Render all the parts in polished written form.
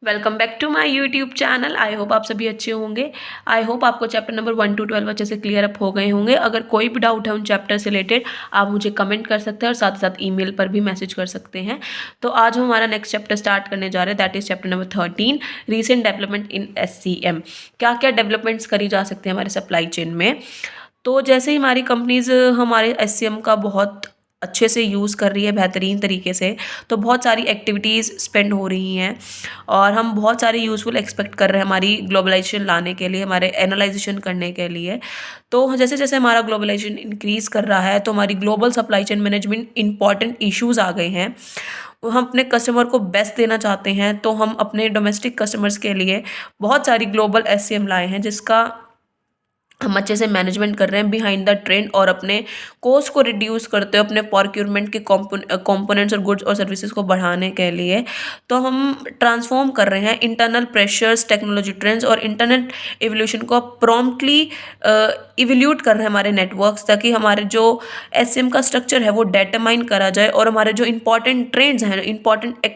Welcome back to my YouTube channel. I hope आप सभी अच्छे होंगे। आई होप आपको चैप्टर नंबर 1 to 12 अच्छे से क्लियर अप हो गए होंगे। अगर कोई भी डाउट है उन चैप्टर से रिलेटेड आप मुझे कमेंट कर सकते हैं और साथ ही साथ ईमेल पर भी मैसेज कर सकते हैं। तो आज हम हमारा नेक्स्ट चैप्टर स्टार्ट करने जा रहे हैं, that is chapter number 13, recent development in SCM। क्या क्या डेवलपमेंट्स करी जा सकते हैं हमारे सप्लाई चेन में। तो जैसे ही हमारी कंपनीज हमारे SCM का बहुत अच्छे से यूज़ कर रही है बेहतरीन तरीके से, तो बहुत सारी एक्टिविटीज़ स्पेंड हो रही हैं और हम बहुत सारे यूज़फुल एक्सपेक्ट कर रहे हैं हमारी ग्लोबलाइजेशन लाने के लिए, हमारे एनालाइजेशन करने के लिए। तो जैसे जैसे हमारा ग्लोबलाइजेशन इंक्रीज़ कर रहा है तो हमारी global supply chain management important issues आ गए हैं। हम अपने कस्टमर को बेस्ट देना चाहते हैं, तो हम अपने डोमेस्टिक कस्टमर्स के लिए बहुत सारी ग्लोबल SCM लाए हैं जिसका हम अच्छे से मैनेजमेंट कर रहे हैं बिहाइंड द ट्रेंड और अपने कॉस्ट को रिड्यूस करते हुए अपने प्रोक्योरमेंट के कंपोनेंट्स और गुड्स और सर्विसेज को बढ़ाने के लिए। तो हम ट्रांसफॉर्म कर रहे हैं इंटरनल प्रेशर्स, टेक्नोलॉजी ट्रेंड्स और इंटरनेट एवोल्यूशन को प्रॉम्प्टली इवोल्यूट कर रहे हैं हमारे नेटवर्क्स, ताकि हमारे जो SCM का स्ट्रक्चर है वो डेटरमाइन करा जाए और हमारे जो इंपॉर्टेंट ट्रेंड्स हैं, इंपॉर्टेंट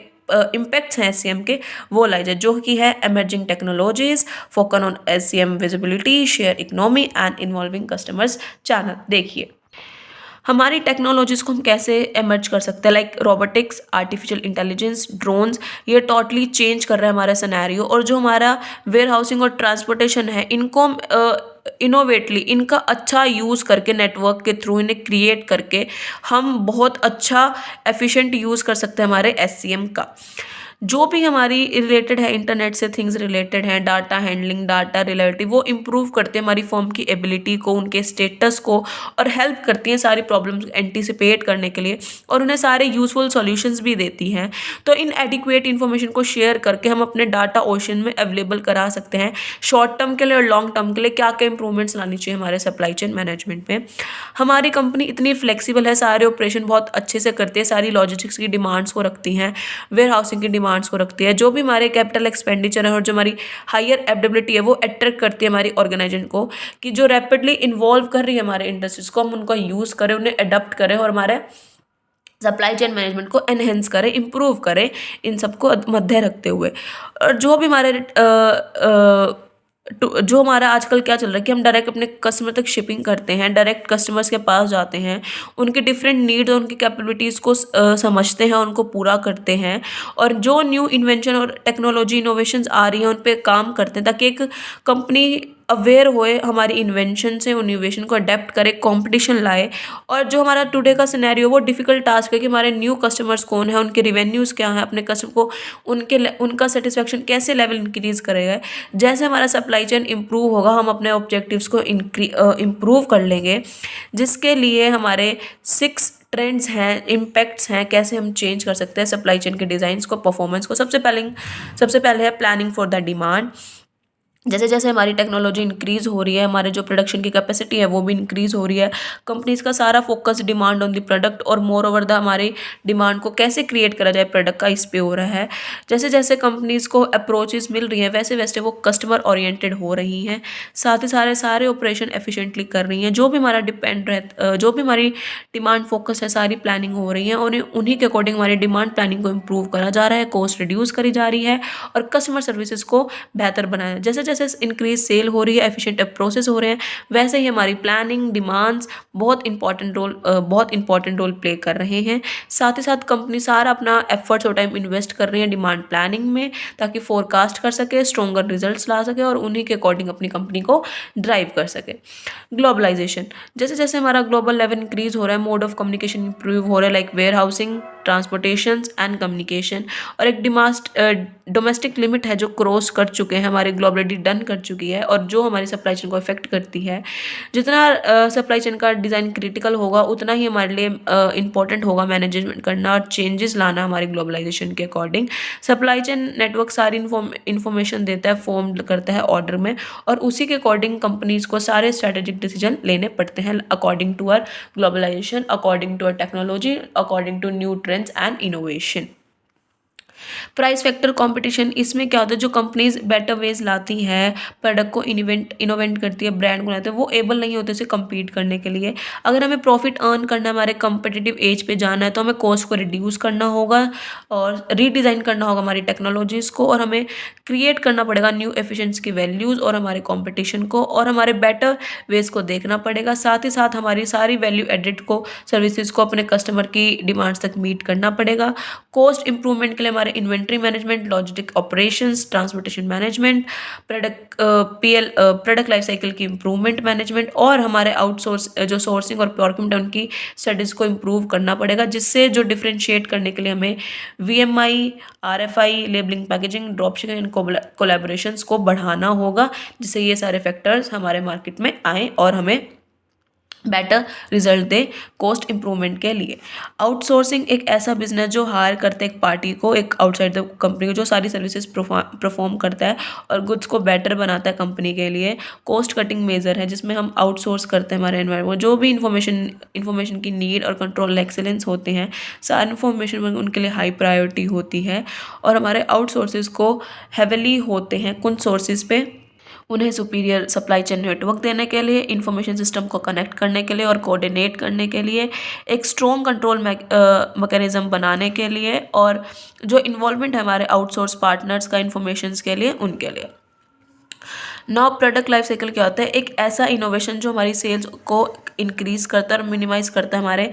इम्पैक्ट्स हैं SCM के, वो लाई जाए, जो कि है emerging technologies, focus on SCM visibility, share economy and involving customers channel. देखिए हमारी टेक्नोलॉजीज को हम कैसे एमर्ज कर सकते हैं, like robotics, artificial intelligence, drones, ये टोटली चेंज कर रहा है हमारा सिनेरियो। और जो हमारा वेयर हाउसिंग और ट्रांसपोर्टेशन है, इनको हम इनोवेटली इनका अच्छा यूज़ करके नेटवर्क के थ्रू इन्हें क्रिएट करके हम बहुत अच्छा एफिशिएंट यूज़ कर सकते हैं हमारे SCM का। जो भी हमारी रिलेटेड है, इंटरनेट से थिंग्स रिलेटेड हैं, डाटा हैंडलिंग, डाटा रिलेटिव, वो इम्प्रूव करते हैं हमारी फर्म की एबिलिटी को, उनके स्टेटस को, और हेल्प करती हैं सारी प्रॉब्लम्स एंटिसिपेट करने के लिए और उन्हें सारे यूजफुल सॉल्यूशंस भी देती हैं। तो इन एडिक्वेट इन्फॉर्मेशन को शेयर करके हम अपने डाटा ओशन में अवेलेबल करा सकते हैं। शॉर्ट टर्म के लिए और लॉन्ग टर्म के लिए क्या क्या इंप्रूवमेंट्स लानी चाहिए हमारे सप्लाई चेन मैनेजमेंट में। हमारी कंपनी इतनी फ्लेक्सिबल है, सारे ऑपरेशन बहुत अच्छे से करती है, सारी लॉजिस्टिक्स की डिमांड्स को रखती हैं, वेयर हाउसिंग की डिमांड्स को रखती है। जो भी हमारे कैपिटल एक्सपेंडिचर है और जो हमारी हायर एडेबिलिटी है वो अट्रैक्ट करती है हमारी ऑर्गेनाइजेशन को, कि जो रैपिडली इन्वॉल्व कर रही है हमारे इंडस्ट्रीज को, हम उनका यूज़ करें, उन्हें अडॉप्ट करें और हमारे सप्लाई चेन मैनेजमेंट को एनहेंस करें, इम्प्रूव करें, इन सबको मध्य रखते हुए। और जो भी हमारे जो हमारा आजकल क्या चल रहा है कि हम डायरेक्ट अपने कस्टमर तक शिपिंग करते हैं, डायरेक्ट कस्टमर्स के पास जाते हैं, उनके डिफरेंट नीड्स और उनकी कैपेबिलिटीज़ को समझते हैं, उनको पूरा करते हैं, और जो न्यू इन्वेंशन और टेक्नोलॉजी इनोवेशंस आ रही हैं उन पे काम करते हैं, ताकि एक कंपनी अवेयर होए हमारी इन्वेंशन से, इनोवेशन को अडेप्ट करे, कंपटीशन लाए। और जो हमारा टुडे का सिनेरियो वो डिफिकल्ट टास्क है कि हमारे न्यू कस्टमर्स कौन है, उनके रिवेन्यूज़ क्या हैं, अपने कस्टमर को उनका सेटिस्फेक्शन कैसे लेवल इंक्रीज़ करेगा। जैसे हमारा सप्लाई चेन इम्प्रूव होगा हम अपने ऑब्जेक्टिव्स को इम्प्रूव कर लेंगे, जिसके लिए हमारे 6 ट्रेंड्स हैं, इम्पैक्ट्स हैं, कैसे हम चेंज कर सकते हैं सप्लाई चेन के डिज़ाइंस को, परफॉर्मेंस को। सबसे पहले है प्लानिंग फॉर द डिमांड। जैसे जैसे हमारी टेक्नोलॉजी इंक्रीज़ हो रही है, हमारे जो प्रोडक्शन की कैपेसिटी है वो भी इंक्रीज़ हो रही है। कंपनीज़ का सारा focus demand on the product और मोर ओवर द हमारी डिमांड को कैसे क्रिएट करा जाए प्रोडक्ट का, इस पे हो रहा है। जैसे जैसे कंपनीज़ को अप्रोचेस मिल रही हैं वैसे वैसे वो कस्टमर ओरिएंटेड हो रही हैं, साथ ही सारे ऑपरेशन एफिशिएंटली कर रही हैं। जो भी हमारा जो भी हमारी डिमांड फोकस है, सारी प्लानिंग हो रही है और उन्हीं के अकॉर्डिंग हमारी डिमांड प्लानिंग को इम्प्रूव करा जा रहा है, कॉस्ट रिड्यूस करी जा रही है और कस्टमर सर्विसेज को बेहतर बनाया। जैसे जैसे इंक्रीज सेल हो रही है, एफिशिएंट प्रोसेस हो रहे हैं, वैसे ही हमारी प्लानिंग डिमांड्स बहुत इंपॉर्टेंट रोल प्ले कर रहे हैं। साथ ही साथ कंपनी सारा अपना एफर्ट्स और टाइम इन्वेस्ट कर रही है डिमांड प्लानिंग में, ताकि फोरकास्ट कर सके, स्ट्रॉन्गर रिजल्ट्स ला सके और उन्हीं के अकॉर्डिंग अपनी कंपनी को ड्राइव कर सके। ग्लोबलाइजेशन, जैसे जैसे हमारा ग्लोबल लेवल इंक्रीज हो रहा है, मोड ऑफ कम्युनिकेशन इंप्रूव हो रहा है, like warehousing, transportation and communication, और एक डोमेस्टिक लिमिट है जो क्रॉस कर चुके हैं, हमारी ग्लोबलिटी डन कर चुकी है और जो हमारी सप्लाई चेन को इफेक्ट करती है। जितना सप्लाई चेन का डिज़ाइन क्रिटिकल होगा उतना ही हमारे लिए इंपॉर्टेंट होगा मैनेजमेंट करना और चेंजेस लाना हमारी ग्लोबलाइजेशन के अकॉर्डिंग। सप्लाई चेन नेटवर्क सारी इन्फॉर्मेशन देता है, फॉर्म करता है ऑर्डर में, और उसी के अकॉर्डिंग कंपनीज को सारे स्ट्रेटेजिक डिसीजन लेने पड़ते हैं according to our globalisation, according to our technology, according to new trends and innovation. Price factor competition, इसमें क्या होता है, जो कंपनीज बेटर वेज लाती है, प्रोडक्ट को इनोवेट करती है, ब्रांड को लाते हैं, वो एबल नहीं होते उसे कम्पीट करने के लिए। अगर हमें प्रॉफिट अर्न करना है, हमारे कंपटीटिव एज पे जाना है, तो हमें कॉस्ट को रिड्यूस करना होगा और रीडिज़ाइन करना होगा हमारी टेक्नोलॉजीज़ को, और हमें क्रिएट करना पड़ेगा न्यू एफिशिएंसी की वैल्यूज़ और हमारे कॉम्पिटिशन को, और हमारे बेटर वेज को देखना पड़ेगा। साथ ही साथ हमारी सारी वैल्यू एडिड को, सर्विसेज को अपने कस्टमर की डिमांड्स तक मीट करना पड़ेगा। कॉस्ट इंप्रूवमेंट के लिए हमारे inventory management, logistic operations, transportation management, product life cycle की इंप्रूवमेंट मैनेजमेंट, और हमारे आउटसोर्स जो सोर्सिंग और प्रोक्योरमेंट है उनकी स्टडीज़ को इम्प्रूव करना पड़ेगा, जिससे जो डिफ्रेंशिएट करने के लिए हमें VMI, RFI, labelling, packaging, drop shipping and collaborations को बढ़ाना होगा, जिससे ये सारे फैक्टर्स हमारे मार्केट में आए और हमें बेटर रिजल्ट दे कॉस्ट इंप्रूवमेंट के लिए। आउटसोर्सिंग एक ऐसा बिजनेस जो हायर करते हैं एक पार्टी को, एक आउटसाइड द कंपनी को, जो सारी सर्विसेज परफॉर्म करता है और गुड्स को बेटर बनाता है कंपनी के लिए। कॉस्ट कटिंग मेजर है जिसमें हम आउटसोर्स करते हैं हमारे एनवायरमेंट, जो भी इंफॉर्मेशन की नीड और कंट्रोल एक्सेलेंस होते हैं, सारी इन्फॉर्मेशन उनके लिए हाई प्रायोरिटी होती है, और हमारे आउटसोर्सेज को हेविली होते हैं कुछ सोर्सेज पे, उन्हें सुपीरियर सप्लाई चेन नेटवर्क देने के लिए, इंफॉर्मेशन सिस्टम को कनेक्ट करने के लिए और कोऑर्डिनेट करने के लिए, एक स्ट्रॉन्ग कंट्रोल मैकेनिज्म बनाने के लिए, और जो इन्वॉल्वमेंट है हमारे आउटसोर्स पार्टनर्स का इंफॉर्मेशन के लिए, उनके लिए। नाउ प्रोडक्ट लाइफ साइकिल क्या होता है, एक ऐसा इनोवेशन जो हमारी सेल्स को इंक्रीज करता है और मिनिमाइज करता है हमारे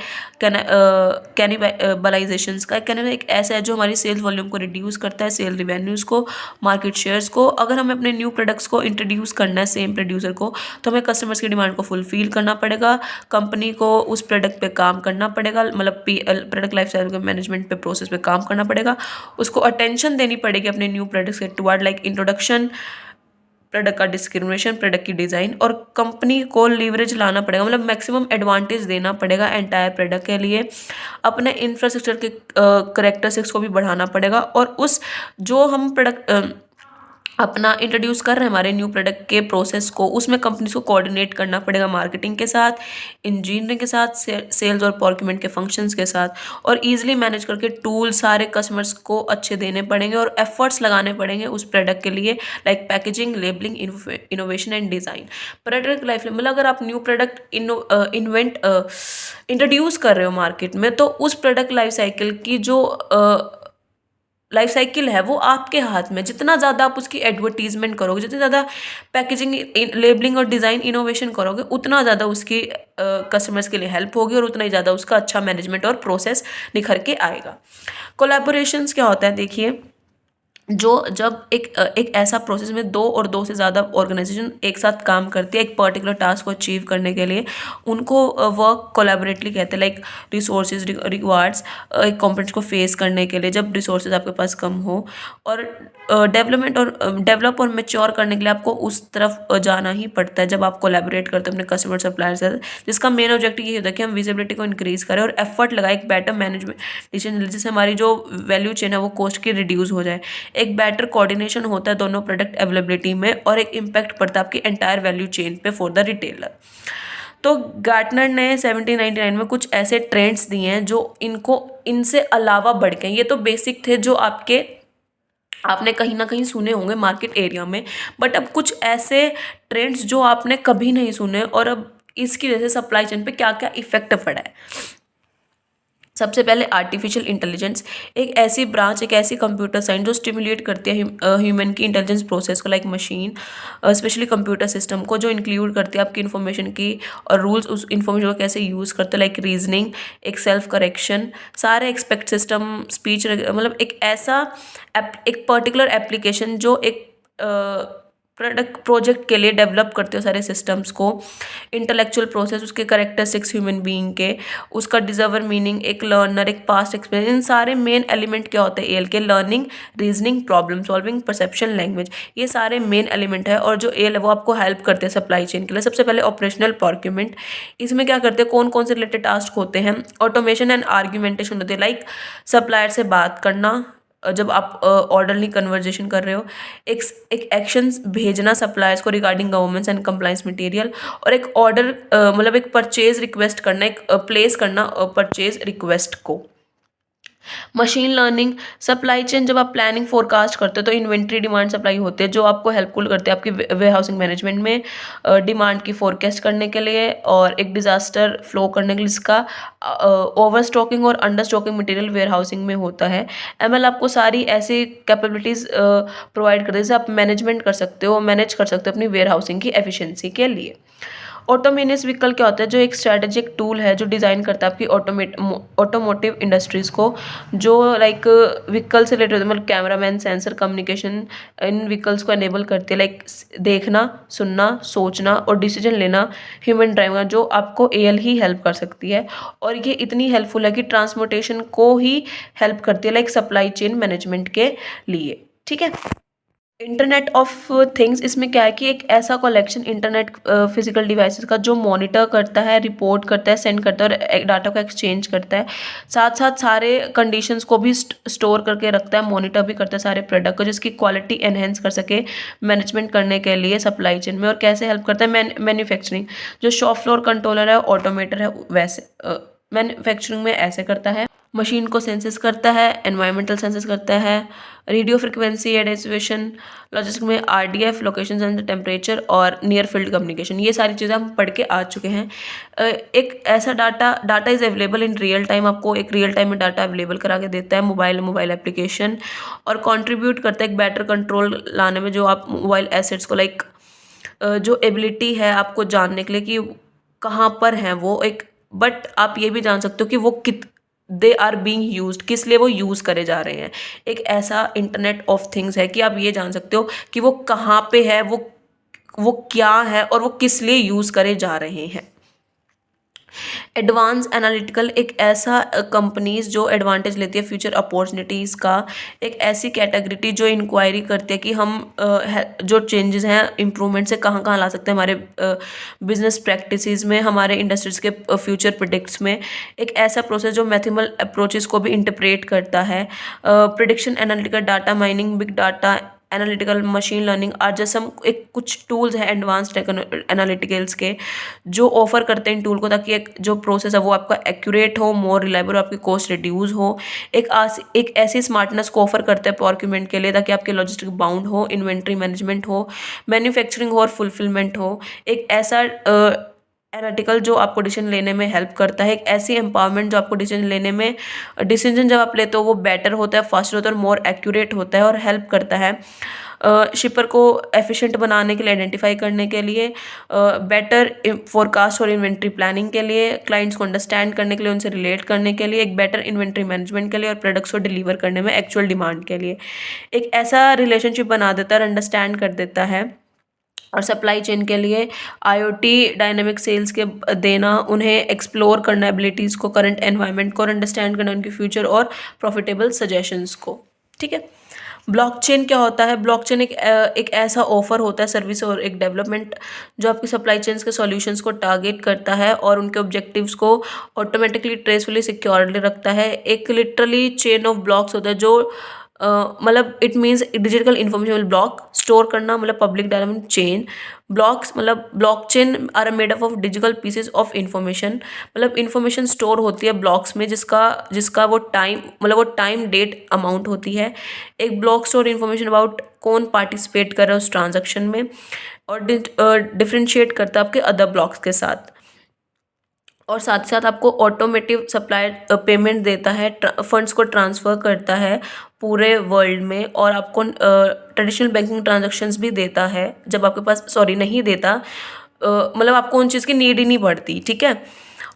कैनिबलाइजेशंस का। एक ऐसा है जो हमारी सेल्स वॉल्यूम को रिड्यूस करता है, सेल रिवेन्यूज़ को, मार्केट शेयर्स को। अगर हमें अपने न्यू प्रोडक्ट्स को इंट्रोड्यूस करना है सेम प्रोड्यूसर को, तो हमें कस्टमर्स की डिमांड को फुलफिल करना पड़ेगा, कंपनी को उस प्रोडक्ट पे काम करना पड़ेगा, मतलब प्रोडक्ट लाइफ साइकिल मैनेजमेंट पे, प्रोसेस पे काम करना पड़ेगा, उसको अटेंशन देनी पड़ेगी अपने न्यू प्रोडक्ट्स के टुवर्ड, लाइक इंट्रोडक्शन, प्रोडक्ट का डिस्क्रिमिनेशन, प्रोडक्ट की डिज़ाइन, और कंपनी को लीवरेज लाना पड़ेगा, मतलब मैक्सिमम एडवांटेज देना पड़ेगा एंटायर प्रोडक्ट के लिए। अपने इंफ्रास्ट्रक्चर के करेक्टरिस्टिक्स को भी बढ़ाना पड़ेगा, और उस जो हम प्रोडक्ट अपना इंट्रोड्यूस कर रहे हैं हमारे न्यू प्रोडक्ट के प्रोसेस को, उसमें कंपनीज को कोऑर्डिनेट करना पड़ेगा मार्केटिंग के साथ, इंजीनियरिंग के साथ, सेल्स और प्रोक्योरमेंट के फंक्शंस के साथ, और ईजिली मैनेज करके टूल सारे कस्टमर्स को अच्छे देने पड़ेंगे और एफर्ट्स लगाने पड़ेंगे उस प्रोडक्ट के लिए, like packaging, labelling, innovation and design. Product life मतलब अगर आप न्यू प्रोडक्ट इंट्रोड्यूस कर रहे हो मार्केट में, तो उस प्रोडक्ट लाइफ साइकिल की जो लाइफ साइकिल है वो आपके हाथ में। जितना ज़्यादा आप उसकी एडवर्टीजमेंट करोगे, जितनी ज़्यादा पैकेजिंग, लेबलिंग और डिज़ाइन इनोवेशन करोगे, उतना ज़्यादा उसकी कस्टमर्स के लिए हेल्प होगी और उतना ही ज़्यादा उसका अच्छा मैनेजमेंट और प्रोसेस निखर के आएगा। कोलैबोरेशंस क्या होता है, देखिए, जो जब एक ऐसा प्रोसेस में दो और दो से ज़्यादा ऑर्गेनाइजेशन एक साथ काम करती है एक पर्टिकुलर टास्क को अचीव करने के लिए, उनको वर्क कोलैबोरेटली कहते हैं। लाइक रिसोर्सेज रिक्वायर्ड्स एक कॉम्पोनेंट्स को फेस करने के लिए, जब रिसोर्सेज आपके पास कम हो, और डेवलप और मैच्योर करने के लिए आपको उस तरफ जाना ही पड़ता है जब आप कोलैबोरेट करते हैं अपने कस्टमर सप्लायर से, जिसका मेन ऑब्जेक्टिव ये होता है कि हम विजिबिलिटी को इंक्रीज करें और एफर्ट लगाए एक बेटर मैनेजमेंट डिसीजन, जिससे हमारी जो वैल्यू चेन है वो कॉस्ट की रिड्यूस हो जाए। एक बेटर कोऑर्डिनेशन होता है दोनों प्रोडक्ट अवेलेबिलिटी में, और एक इम्पैक्ट पड़ता है आपकी एंटायर वैल्यू चेन पे फॉर द रिटेलर। तो गार्टनर ने 1799 में कुछ ऐसे ट्रेंड्स दिए हैं जो इनसे अलावा बढ़ के, ये तो बेसिक थे जो आपने कहीं ना कहीं सुने होंगे मार्केट एरिया में, बट अब कुछ ऐसे ट्रेंड्स जो आपने कभी नहीं सुने, और अब इसकी वजह से सप्लाई चेन पे क्या क्या इफेक्ट पड़ा है। सबसे पहले आर्टिफिशियल इंटेलिजेंस, एक ऐसी ब्रांच, एक ऐसी कंप्यूटर साइंस जो स्टिमुलेट करती है ह्यूमन की इंटेलिजेंस प्रोसेस को, like machine, specially computer system को, जो इंक्लूड करती है आपकी इन्फॉर्मेशन की और रूल्स उस इन्फॉर्मेशन को कैसे यूज़ करते हैं, लाइक रीजनिंग, एक सेल्फ करेक्शन, सारे एक्सपेक्ट सिस्टम, स्पीच, मतलब एक ऐसा एक पर्टिकुलर एप्लीकेशन जो एक प्रोजेक्ट के लिए डेवलप करते हो सारे सिस्टम्स को, इंटेलेक्चुअल प्रोसेस, उसके करेक्टरिस्टिक्स ह्यूमन बीइंग के, उसका डिजर्वर मीनिंग, एक लर्नर, एक पास्ट एक्सपीरियंस, इन सारे मेन एलिमेंट क्या होते हैं एल के, learning, reasoning, problem solving, perception, language, ये सारे मेन एलिमेंट है। और जो एल है वो आपको हेल्प करते हैं सप्लाई चेन के लिए। सबसे पहले ऑपरेशनल प्रोक्योरमेंट, इसमें क्या करते हैं, कौन कौन से रिलेटेड टास्क होते हैं, ऑटोमेशन एंड आर्ग्यूमेंटेशन होते हैं, लाइक सप्लायर से बात करना जब आप ऑर्डरली कन्वर्जेशन कर रहे हो, एक एक्शंस भेजना सप्लायर्स को regarding governments and compliance material, और एक ऑर्डर मतलब एक परचेज रिक्वेस्ट करना, एक प्लेस करना परचेज रिक्वेस्ट को। मशीन लर्निंग, सप्लाई चेन, जब आप प्लानिंग फोरकास्ट करते हो तो इन्वेंट्री डिमांड सप्लाई होते हैं जो आपको हेल्पफुल करते हैं आपकी वेयर हाउसिंग मैनेजमेंट में, डिमांड की फोरकास्ट करने के लिए और एक डिजास्टर फ्लो करने के लिए, जिसका ओवर स्टॉकिंग और under stocking material warehousing में होता है। एमएल आपको सारी ऐसी कैपेबिलिटीज प्रोवाइड करते हैं जिससे आप मैनेजमेंट कर सकते हो, मैनेज कर सकते हो अपनी वेयर हाउसिंग की एफिशिएंसी के लिए। ऑटोमेनियस व्हीकल क्या होता है, जो एक स्ट्रेटेजिक टूल है जो डिज़ाइन करता है आपकी ऑटोमोटिव इंडस्ट्रीज़ को, जो लाइक व्हीकल से रिलेटेड, मतलब cameraman, sensor, communication in vehicles को एनेबल करती है, लाइक देखना, सुनना, सोचना और डिसीजन लेना ह्यूमन ड्राइव, जो आपको एआई ही हेल्प कर सकती है। और ये इतनी हेल्पफुल है कि ट्रांसपोर्टेशन को ही हेल्प करती है, लाइक सप्लाई चेन मैनेजमेंट के लिए। ठीक है। इंटरनेट ऑफ थिंग्स, इसमें क्या है कि एक ऐसा कलेक्शन इंटरनेट फिजिकल डिवाइसेस का जो मॉनिटर करता है, रिपोर्ट करता है, सेंड करता है और डाटा को एक्सचेंज करता है, साथ साथ सारे कंडीशंस को भी स्टोर करके रखता है, मॉनिटर भी करता है सारे प्रोडक्ट को, जिसकी क्वालिटी एनहेंस कर सके मैनेजमेंट करने के लिए सप्लाई चेन में। और कैसे हेल्प करता है मैन्युफैक्चरिंग, जो शॉप फ्लोर कंट्रोलर है, ऑटोमेटर है, वैसे मैन्युफैक्चरिंग में ऐसे करता है। मशीन को सेंसेस करता है, एनवायरमेंटल सेंसेस करता है, रेडियो फ्रिक्वेंसी एडेसिवेशन, लॉजिस्टिक में आरडीएफ, लोकेशन सेंसर, टेम्परेचर और नियर फील्ड कम्युनिकेशन, ये सारी चीज़ें हम पढ़ के आ चुके हैं। एक ऐसा data is available in real time, आपको एक रियल टाइम में डाटा अवेलेबल करा के देता है मोबाइल एप्लीकेशन, और कंट्रीब्यूट करता है एक बेटर कंट्रोल लाने में, जो आप मोबाइल एसेट्स को लाइक जो एबिलिटी है आपको जानने के लिए कि कहाँ पर हैं वो, एक बट आप ये भी जान सकते हो कि वो दे आर बीइंग यूज्ड, किस लिए वो यूज़ करे जा रहे हैं। एक ऐसा इंटरनेट ऑफ थिंग्स है कि आप ये जान सकते हो कि वो कहाँ पे है, वो क्या है और वो किस लिए यूज़ करे जा रहे हैं। एडवांस एनालिटिकल, एक ऐसा कंपनीज जो एडवांटेज लेती है फ्यूचर अपॉर्चुनिटीज़ का, एक ऐसी कैटेगरी जो इंक्वायरी करती है कि हम जो चेंजेस हैं इम्प्रूवमेंट से कहाँ कहाँ ला सकते हैं हमारे बिजनेस प्रैक्टिसेस में, हमारे इंडस्ट्रीज़ के फ्यूचर प्रोडिक्ट्स में। एक ऐसा प्रोसेस जो मैथमेटिकल अप्रोचेस को भी इंटरप्रेट करता है। Prediction analytical, data mining, big data analytical, machine learning are just some, एक कुछ टूल्स हैं एडवांस्ड एनालिटिकल्स के जो ऑफर करते हैं इन टूल को, ताकि एक जो प्रोसेस है वो आपका एक्यूरेट हो, मोर रिलायबल, आपकी कॉस्ट रिड्यूस हो। एक ऐसी स्मार्टनेस को ऑफर करते हैं प्रोक्यूरमेंट के लिए, ताकि आपके लॉजिस्टिक बाउंड हो, इन्वेंट्री मैनेजमेंट हो, मैन्युफैक्चरिंग हो और फुलफिलमेंट हो। एक ऐसा एनालिटिकल जो आपको डिसीजन लेने में हेल्प करता है, एक ऐसी एम्पावरमेंट जो आपको डिसीजन लेने में, डिसीजन जब आप लेते हो वो बेटर होता है, फास्टर होता है और मोर एक्यूरेट होता है, और हेल्प करता है शिपर को एफिशिएंट बनाने के लिए, आइडेंटिफाई करने के लिए, बेटर फोरकास्ट और इन्वेंट्री प्लानिंग के लिए, क्लाइंट्स को अंडरस्टैंड करने के लिए, उनसे रिलेट करने के लिए, एक बेटर इन्वेंट्री मैनेजमेंट के लिए और प्रोडक्ट्स को डिलीवर करने में एक्चुअल डिमांड के लिए। एक ऐसा रिलेशनशिप बना देता है और अंडरस्टैंड कर देता है। और सप्लाई चेन के लिए आईओटी डायनेमिक सेल्स के देना, उन्हें एक्सप्लोर करना एबिलिटीज़ को, करंट एनवायरनमेंट को अंडरस्टैंड करना, उनकी फ्यूचर और प्रॉफिटेबल सजेशंस को। ठीक है। ब्लॉकचेन क्या होता है? ब्लॉकचेन एक ऐसा ऑफर होता है, सर्विस और एक डेवलपमेंट जो आपकी सप्लाई चेन्स के सॉल्यूशंस को टारगेट करता है और उनके ऑब्जेक्टिव्स को ऑटोमेटिकली ट्रेसफुली सिक्योरली रखता है। एक लिटरली चेन ऑफ ब्लॉक्स होता है जो मतलब it means digital information block store करना, मतलब पब्लिक डायनामिक चेन। ब्लॉक्स मतलब blockchain are made up of digital pieces of information, मतलब इन्फॉर्मेशन स्टोर होती है ब्लॉक्स में, जिसका वो टाइम, मतलब वो टाइम डेट अमाउंट होती है। एक ब्लॉक स्टोर इन्फॉर्मेशन अबाउट कौन पार्टिसिपेट कर रहा है उस ट्रांजेक्शन में, और डिफ्रेंशिएट करता है आपके अदर ब्लॉक्स के साथ। और साथ ही साथ आपको ऑटोमेटिव सप्लाई पेमेंट देता है, फंड्स को ट्रांसफ़र करता है पूरे वर्ल्ड में, और आपको ट्रेडिशनल बैंकिंग ट्रांजैक्शंस भी देता है जब आपके पास, सॉरी नहीं देता, मतलब आपको उन चीज़ की नीड ही नहीं पड़ती। ठीक है।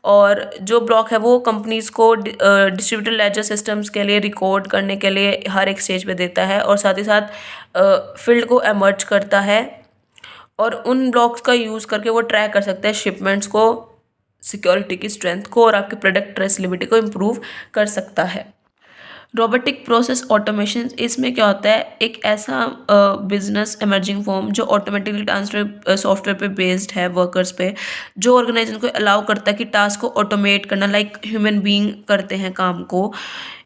और जो ब्लॉक है वो कंपनीज़ को डिस्ट्रीब्यूटेड लेजर सिस्टम्स के लिए रिकॉर्ड करने के लिए हर एक स्टेज पे देता है, और साथ ही साथ फील्ड को एमर्ज करता है, और उन ब्लॉक्स का यूज़ करके वो ट्रैक कर सकते हैं शिपमेंट्स को, सिक्योरिटी की स्ट्रेंथ को, और आपके प्रोडक्ट ट्रेसबिलिटी को इम्प्रूव कर सकता है। रोबोटिक प्रोसेस ऑटोमेशन, इसमें क्या होता है, एक ऐसा बिजनेस एमर्जिंग फॉर्म जो ऑटोमेटिकली ट्रांसफर सॉफ्टवेयर पे बेस्ड है, वर्कर्स पे, जो ऑर्गेनाइजेशन को अलाउ करता है कि टास्क को ऑटोमेट करना, लाइक ह्यूमन बीइंग करते हैं काम को।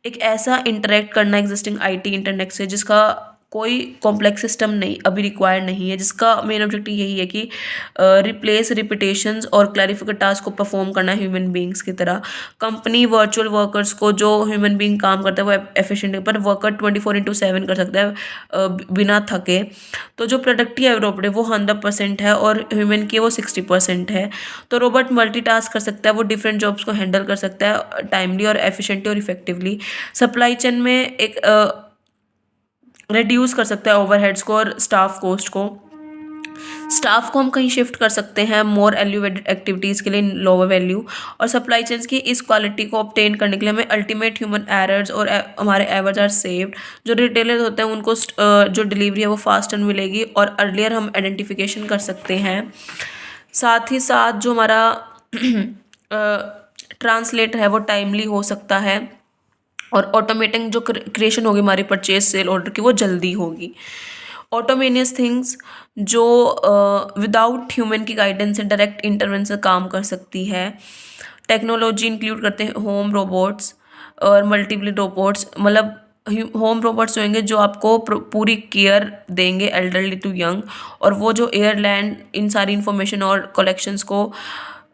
एक ऐसा इंटरेक्ट करना एग्जिस्टिंग आईटी इंटरनेट से जिसका कोई कॉम्प्लेक्स सिस्टम नहीं अभी रिक्वायर्ड नहीं है, जिसका मेन ऑब्जेक्टिव यही है कि रिप्लेस रिपीटेशंस और क्लैरिफिकर टास्क को परफॉर्म करना ह्यूमन बींग्स की तरह। कंपनी वर्चुअल वर्कर्स को, जो ह्यूमन बींग काम करता है वो एफिशिएंट, पर वर्कर 24/7 कर सकता है बिना थके। तो जो प्रोडक्टिव है रोबोट वो 100% है और ह्यूमन की वो 60% है। तो रोबोट मल्टीटास्क कर सकता है, वो डिफरेंट जॉब्स को हैंडल कर सकता है टाइमली और एफिशिएंटली और इफेक्टिवली। सप्लाई चेन में एक रिड्यूस कर सकता है ओवरहेड्स को और स्टाफ कॉस्ट को। स्टाफ को हम कहीं शिफ्ट कर सकते हैं मोर एलिवेटेड एक्टिविटीज़ के लिए लोअर वैल्यू। और सप्लाई चेन्स की इस क्वालिटी को ऑब्टेन करने के लिए हमें अल्टीमेट ह्यूमन एरर्स और हमारे एवर्स आर सेव्ड। जो रिटेलर होते हैं उनको जो डिलीवरी है वो फास्टर मिलेगी और अर्लियर हम आइडेंटिफिकेशन कर सकते हैं। साथ ही साथ जो हमारा ट्रांसलेट है वो टाइमली हो सकता है और ऑटोमेटिंग जो क्रिएशन होगी हमारी परचेज सेल ऑर्डर की वो जल्दी होगी। ऑटोमेनियस थिंग्स जो विदाउट ह्यूमन की गाइडेंस से डायरेक्ट इंटरवेंशन से काम कर सकती है। टेक्नोलॉजी इंक्लूड करते हैं होम रोबोट्स और मल्टीपल रोबोट्स, मतलब होम रोबोट्स होंगे जो आपको पूरी केयर देंगे एल्डरली टू यंग, और वो जो एयरलैंड इन सारी इंफॉर्मेशन और कलेक्शंस को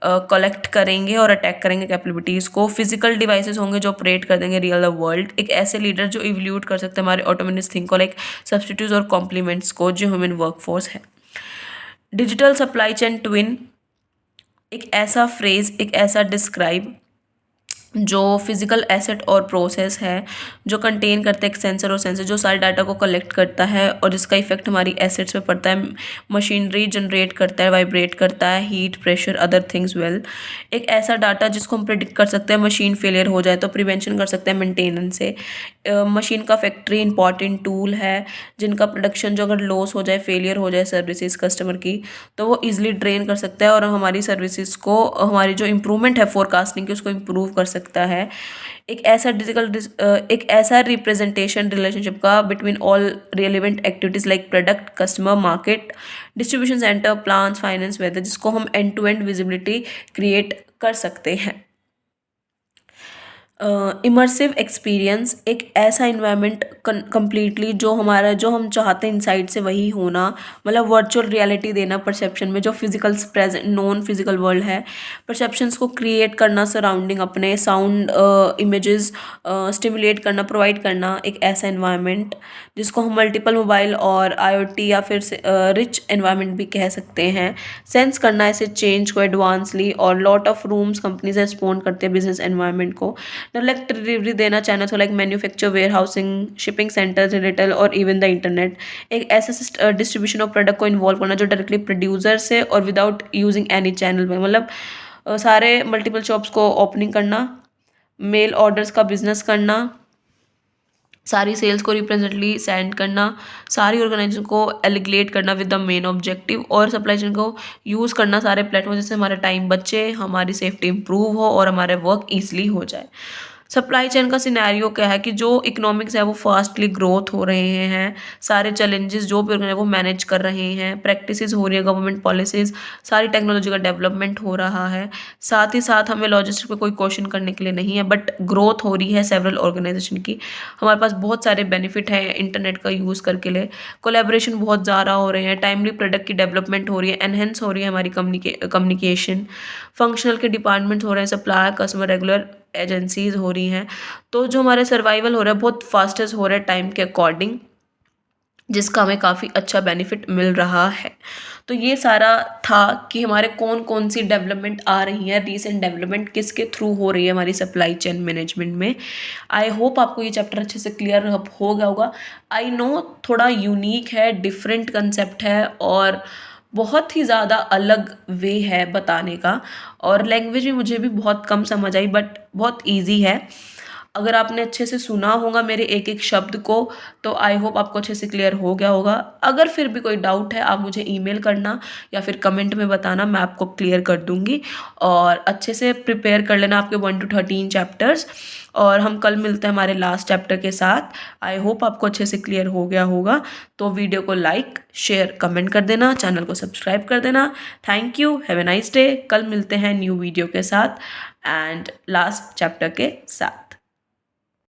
कलेक्ट करेंगे और अटैक करेंगे कैपेबिलिटीज़ को। फिजिकल डिवाइसेस होंगे जो ऑपरेट कर देंगे रियल वर्ल्ड। एक ऐसे लीडर जो इवोल्यूट कर सकते हैं हमारे ऑटोमेटिक थिंक को, लाइक सब्स्टिट्यूट और कॉम्प्लीमेंट्स को, जो ह्यूमन वर्कफोर्स है। डिजिटल सप्लाई चेन ट्विन एक ऐसा फ्रेज, एक ऐसा डिस्क्राइब जो फिजिकल एसेट और प्रोसेस है जो कंटेन करता है एक सेंसर और सेंसर जो सारे डाटा को कलेक्ट करता है और जिसका इफेक्ट हमारी एसेट्स पे पड़ता है। मशीनरी जनरेट करता है, वाइब्रेट करता है, heat, pressure, other things well. एक ऐसा डाटा जिसको हम प्रिडिक्ट कर सकते हैं, मशीन फेलियर हो जाए तो प्रिवेंशन कर सकते हैं मेंटेनेंस से। मशीन का फैक्ट्री इंपॉर्टेंट टूल है जिनका प्रोडक्शन जो अगर लॉस हो जाए, फेलियर हो जाए सर्विसेज कस्टमर की, तो वो ईजिली ड्रेन कर सकता है और हमारी सर्विसेज को, हमारी जो इम्प्रूवमेंट है फोरकास्टिंग की उसको इम्प्रूव कर सकता है। एक ऐसा रिप्रेजेंटेशन रिलेशनशिप का between all relevant activities like product, customer, market, distribution centre, plans, finance, weather, जिसको हम end to end visibility create कर सकते हैं। इमर्सिव एक्सपीरियंस एक ऐसा इन्वायरमेंट कम्प्लीटली जो हम चाहते हैं इनसाइड से वही होना, मतलब वर्चुअल रियलिटी देना परसेप्शन में, जो physical present non physical world है परसेप्शंस को क्रिएट करना, सराउंडिंग अपने साउंड, इमेजेस स्टिमुलेट करना, प्रोवाइड करना एक ऐसा इन्वायरमेंट जिसको हम मल्टीपल मोबाइल और IoT या फिर रिच एनवायरनमेंट भी कह सकते हैं। सेंस करना ऐसे चेंज को एडवांसली, और lot of rooms companies respond करते हैं बिजनेस एनवायरनमेंट को। डायरेक्ट डिलीवरी देना चाहना तो like manufacture, warehousing, shipping centres, retail और इवन द इंटरनेट। एक ऐसा डिस्ट्रीब्यूशन ऑफ प्रोडक्ट को इन्वॉल्व करना जो डायरेक्टली प्रोड्यूसर से और विदाउट यूजिंग एनी चैनल में, मतलब सारे मल्टीपल शॉप्स को ओपनिंग करना, मेल ऑर्डर्स का बिजनेस करना, सारी सेल्स को रिप्रेजेंटली सेंड करना, सारी ऑर्गेनाइजेशन को एलिगेट करना विद द मेन ऑब्जेक्टिव, और सप्लाई चेन को यूज़ करना सारे प्लेटफॉर्म जिससे हमारा टाइम बचे, हमारी सेफ्टी इंप्रूव हो और हमारे वर्क ईजिली हो जाए। सप्लाई चेन का सिनेरियो क्या है कि जो इकोनॉमिक्स है वो फास्टली ग्रोथ हो रहे हैं, सारे चैलेंजेस जो भी है वो मैनेज कर रहे हैं, प्रैक्टिसेस हो रही है, गवर्नमेंट पॉलिसीज़, सारी टेक्नोलॉजी का डेवलपमेंट हो रहा है। साथ ही साथ हमें लॉजिस्टिक पे कोई क्वेश्चन करने के लिए नहीं है, बट ग्रोथ हो रही है सेवरल ऑर्गेनाइजेशन की। हमारे पास बहुत सारे बेनिफिट हैं इंटरनेट का यूज़ करके लिए, कोलेब्रेशन बहुत ज़्यादा हो रहे हैं, टाइमली प्रोडक्ट की डेवलपमेंट हो रही है, एनहेंस हो रही है हमारी कम्युनिकेशन, फंक्शनल के डिपार्टमेंट्स हो रहे हैं, सप्लायर, कस्टमर, रेगुलर एजेंसीज हो रही हैं। तो जो हमारे सर्वाइवल हो रहा है बहुत फास्टेस्ट हो रहा है टाइम के अकॉर्डिंग, जिसका हमें काफ़ी अच्छा बेनिफिट मिल रहा है। तो ये सारा था कि हमारे कौन कौन सी डेवलपमेंट आ रही है, रीसेंट डेवलपमेंट किसके थ्रू हो रही है हमारी सप्लाई चेन मैनेजमेंट में। आई होप आपको ये चैप्टर अच्छे से क्लियर हो गया होगा। आई नो थोड़ा यूनिक है, डिफरेंट कंसेप्ट है और बहुत ही ज़्यादा अलग वे है बताने का, और लैंग्वेज भी मुझे भी बहुत कम समझ आई, बट बहुत ईजी है। अगर आपने अच्छे से सुना होगा मेरे एक एक शब्द को तो आई होप आपको अच्छे से क्लियर हो गया होगा। अगर फिर भी कोई डाउट है आप मुझे ईमेल करना या फिर कमेंट में बताना, मैं आपको क्लियर कर दूंगी। और अच्छे से प्रिपेयर कर लेना आपके 1 to 13 चैप्टर्स, और हम कल मिलते हैं हमारे लास्ट चैप्टर के साथ। आई होप आपको अच्छे से क्लियर हो गया होगा। तो वीडियो को लाइक, शेयर, कमेंट कर देना, चैनल को सब्सक्राइब कर देना। Thank you, have a nice day. कल मिलते हैं न्यू वीडियो के साथ एंड लास्ट चैप्टर के साथ।